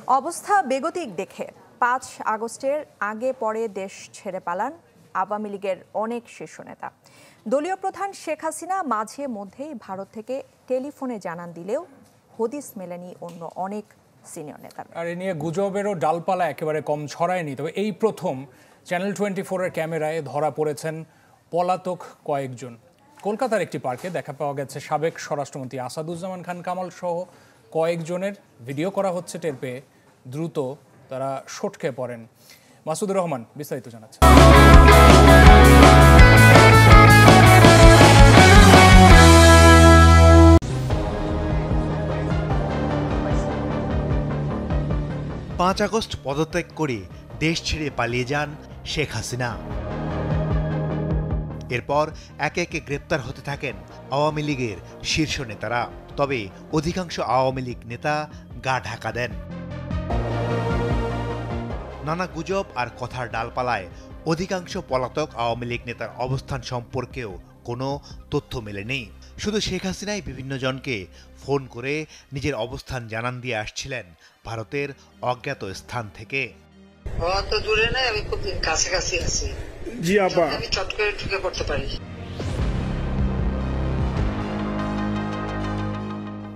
অবস্থা বেগতিক দেখে ৫ আগস্টের আগে পরে দেশ ছেড়ে পালান আওয়ামী লীগের অনেক শীর্ষ নেতা। দলীয় প্রধান শেখ হাসিনা মাঝে মধ্যেই ভারত থেকে টেলিফোনে জানান দিলেও হদিস মেলেনি অন্য অনেক সিনিয়র নেতা। আর এ নিয়ে গুজবেরও ডালপালা একেবারে কম ছড়ায়নি। তবে এই প্রথম চ্যানেল 24-এর ক্যামেরায় ধরা পড়েছেন পলাতক কয়েকজন। কলকাতার একটি পার্কে দেখা পাওয়া গেছে সাবেক স্বরাষ্ট্রমন্ত্রী আসাদুজ্জামান খান কামাল সহ কয়েকজনের। ভিডিও করা হচ্ছে টের পেয়ে দ্রুত তারা সটকে পড়েন। মাসুদুর রহমান বিস্তারিত জানাচ্ছেন। ৫ আগস্ট পদত্যাগ করে দেশ ছেড়ে পালিয়ে যান শেখ হাসিনা। এরপর একে একে গ্রেপ্তার হতে থাকেন আওয়ামী লীগের শীর্ষ নেতারা। তবে অধিকাংশ আওয়ামী লীগ নেতা গা ঢাকা দেন। নানা গুজব আর কথার ডালপালায় অধিকাংশ পলাতক আওয়ামী লীগ নেতার অবস্থান সম্পর্কেও কোনো তথ্য মেলেনি। শুধু শেখ হাসিনাই বিভিন্ন জনকে ফোন করে নিজের অবস্থান জানান দিয়ে আসছিলেন ভারতের অজ্ঞাত স্থান থেকে। তো দূরে না, আমি খুব কাছাকাছি আছি। জি আপা, আমি চট করে ঢুকে পড়তে পারি।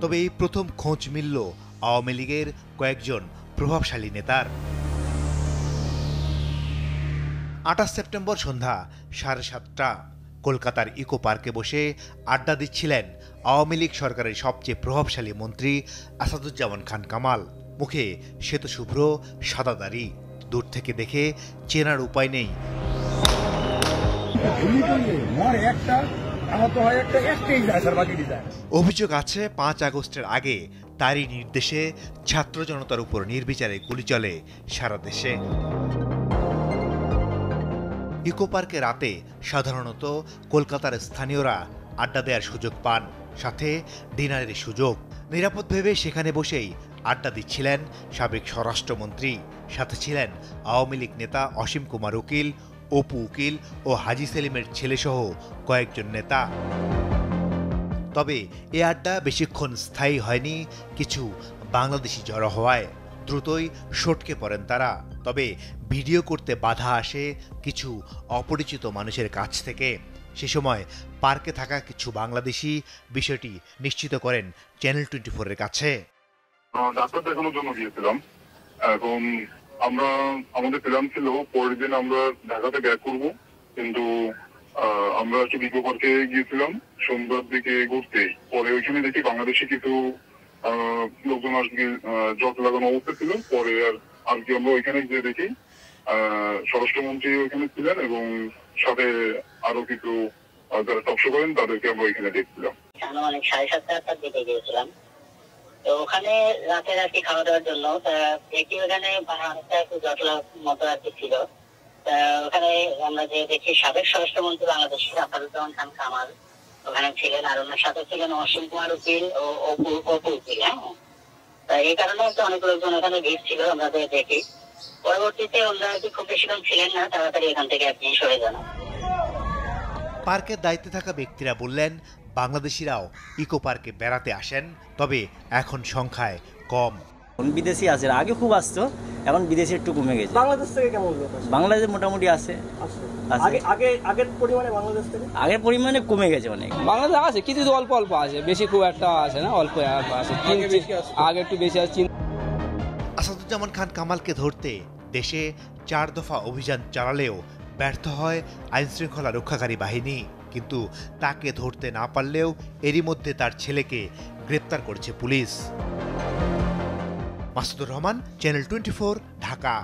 তবে এই প্রথম খোঁজ মিলল আওয়ামী লীগের কয়েকজন প্রভাবশালী নেতার। ২৮ সেপ্টেম্বর সন্ধ্যা ৭:৩০ কলকাতার ইকো পার্কে বসে আড্ডা দিচ্ছিলেন আওয়ামী লীগ সরকারের সবচেয়ে প্রভাবশালী মন্ত্রী আসাদুজ্জামান খান কামাল। মুখে শ্বেতশুভ্র সাদা দাড়ি, দূর থেকে দেখে চেনার উপায় নেই। অভিযোগ আছে ৫ আগস্টের আগে তারই নির্দেশে ছাত্র জনতার উপর নির্বিচারে গুলি চলে সারা দেশে। ইকো পার্কে রাতে সাধারণত কলকাতার স্থানীয়রা আড্ডা দেওয়ার সুযোগ পান, সাথে ডিনারের সুযোগ। নিরাপদ ভেবে সেখানে বসেই আড্ডা দিচ্ছিলেন সাবেক স্বরাষ্ট্রমন্ত্রী, সাথে ছিলেন আওয়ামী লীগ নেতা অসীম কুমার উকিল, অপু উকিল ও হাজি সেলিমের ছেলেসহ কয়েকজন নেতা। তবে এ আড্ডা বেশিক্ষণ স্থায়ী হয়নি। কিছু বাংলাদেশি জড়ো হওয়ায় দ্রুতই সটকে পড়েন তারা। তবে ভিডিও করতে বাধা আসে কিছু অপরিচিত মানুষের কাছ থেকে। সে সময় পার্কে থাকা কিছু বাংলাদেশি বিষয়টি নিশ্চিত করেন চ্যানেল 24-এর কাছে। ডাক্তার দেখানোর জন্য গিয়েছিলাম। এখন আমরা আমাদের প্ল্যান ছিল পরের দিন আমরা ঢাকাতে ব্যাক করব, কিন্তু আমরা ইকো পার্কে গিয়েছিলাম সন্ধ্যার দিকে ঘুরতে। পরে ওইখানে দেখি বাংলাদেশি কিছু লোকজন আসবে জট লাগানো অবস্থা ছিল। পরে আর কি আমরা ওইখানে গিয়ে দেখি স্বরাষ্ট্রমন্ত্রী ওইখানে ছিলেন এবং সাথে আরো কিছু যারা টকশো করেন তাদেরকে আমরা ওইখানে দেখছিলাম। অনেক 7:30-8টার দিকে গিয়েছিলাম। তো ওখানে রাতে রাতে খাওয়া দাওয়ার জন্য দেখি ওখানে অনেকটা একটু জটলা মতো আর কি ছিল। ওখানে আমরা যে দেখি সাবেক স্বরাষ্ট্রমন্ত্রী বাংলাদেশের আসাদুজ্জামান খান কামাল ওখানে ছিলেন, আর ওনার সাথে ছিলেন অসীম কুমার উকিল ও অপু উকিল। হ্যাঁ, এই কারণে অনেক লোকজন ওখানে ভিড় ছিল আমরা দেখি। পরবর্তীতে ওনারা কি খুব বেশিক্ষণ ছিলেন না, তাড়াতাড়ি এখান থেকে আপনি সরে যান। পার্কের দায়িত্বে থাকা ব্যক্তিরা বললেন বাংলাদেশিরাও ইকো পার্কে বেড়াতে আসেন, তবে এখন সংখ্যায় কম। বিদেশি আছে, আগে খুব আসতো, এখন বিদেশি একটু কমে গেছে। বাংলাদেশ থেকে কেমন লোক আসে? বাংলাদেশে মোটামুটি আসে। আগের পরিমাণে কমে গেছে অনেক। বাংলাদেশ আছে কিছু, অল্প অল্প আসে, বেশি খুব একটা আসে না, অল্প আসে। আগে একটু বেশি আসে। আসাদুজ্জামান খান কামালকে ধরতে দেশে 4 দফা অভিযান চালালেও ব্যর্থ হয় আইনশৃঙ্খলা রক্ষাকারী বাহিনী। কিন্তু তাকে ধরতে না পারলেও এরই মধ্যে তার ছেলেকে গ্রেপ্তার করেছে পুলিশ। মাসুদুর রহমান, চ্যানেল 24, ঢাকা।